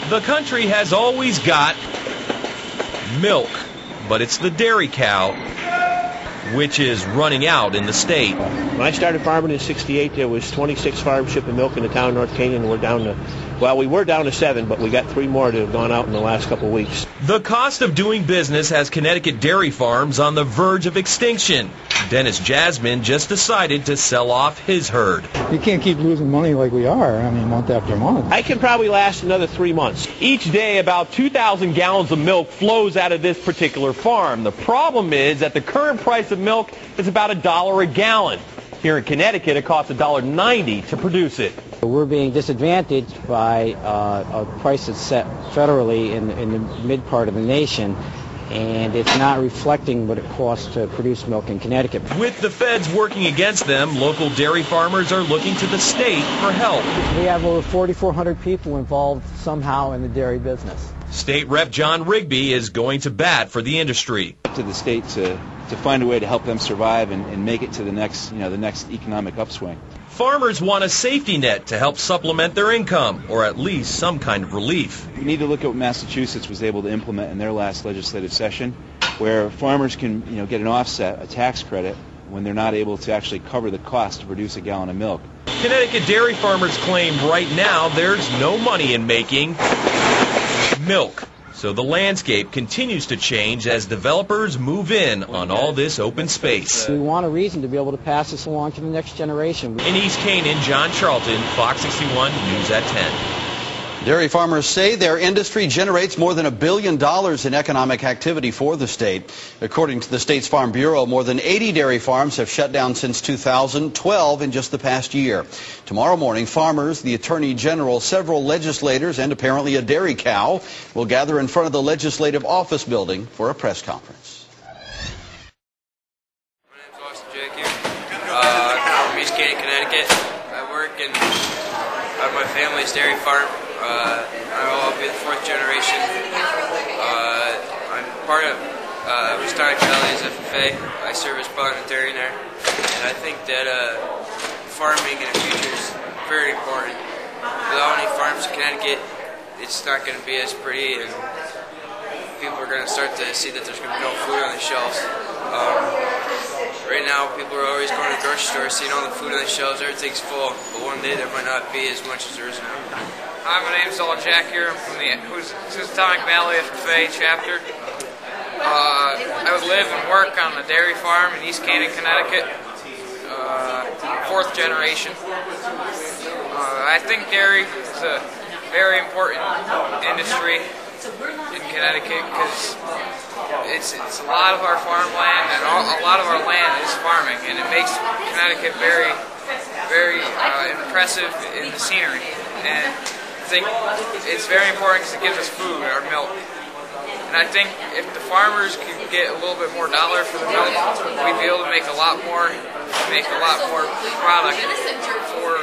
The country has always got milk, but it's the dairy cow which is running out in the state. When I started farming in '68, there was 26 farms shipping milk in the town of North Canyon, and we were down to 7, but we got 3 more that have gone out in the last couple of weeks. The cost of doing business has Connecticut dairy farms on the verge of extinction. Dennis Jasmine just decided to sell off his herd. You can't keep losing money like we are, month after month. I can probably last another 3 months. Each day, about 2,000 gallons of milk flows out of this particular farm. The problem is that the current price of milk is about $1 a gallon. Here in Connecticut, it costs $1.90 to produce it. We're being disadvantaged by a price that's set federally in the mid part of the nation, and it's not reflecting what it costs to produce milk in Connecticut. With the feds working against them, local dairy farmers are looking to the state for help. We have over 4,400 people involved somehow in the dairy business. State Rep John Rigby is going to bat for the industry. Up to the state to find a way to help them survive and make it to the next economic upswing. Farmers want a safety net to help supplement their income, or at least some kind of relief. We need to look at what Massachusetts was able to implement in their last legislative session, where farmers can get an offset, a tax credit, when they're not able to actually cover the cost to produce a gallon of milk. Connecticut dairy farmers claim right now there's no money in making milk. So the landscape continues to change as developers move in on all this open space. We want a reason to be able to pass this along to the next generation. In East Canaan, John Charlton, Fox 61 News at 10. Dairy farmers say their industry generates more than $1 billion in economic activity for the state. According to the state's Farm Bureau, more than 80 dairy farms have shut down since 2012 in just the past year. Tomorrow morning, farmers, the Attorney General, several legislators, and apparently a dairy cow will gather in front of the Legislative Office building for a press conference. My name's Austin Jake. I'm from East Canaan, Connecticut. I work in my family's dairy farm. I'll be the 4th generation. I'm part of Stark Valley's FFA. I serve as parliamentarian there, and I think that farming in the future is very important. Without any farms in Connecticut, it's not going to be as pretty, and people are going to start to see that there's going to be no food on the shelves. Right now, people are always going to the grocery store, seeing all the food on the shelves, everything's full, but one day there might not be as much as there is now. Hi, my name's All Jack here. I'm from the Stark Valley FFA chapter. I would live and work on the dairy farm in East Canaan, Connecticut. 4th generation. I think dairy is a very important industry in Connecticut because it's a lot of our farmland and a lot of our land is farming, and it makes Connecticut very, very impressive in the scenery. And I think it's very important because it gives us food, our milk. And I think if the farmers could get a little bit more dollar for the milk, we'd be able to make a lot more product for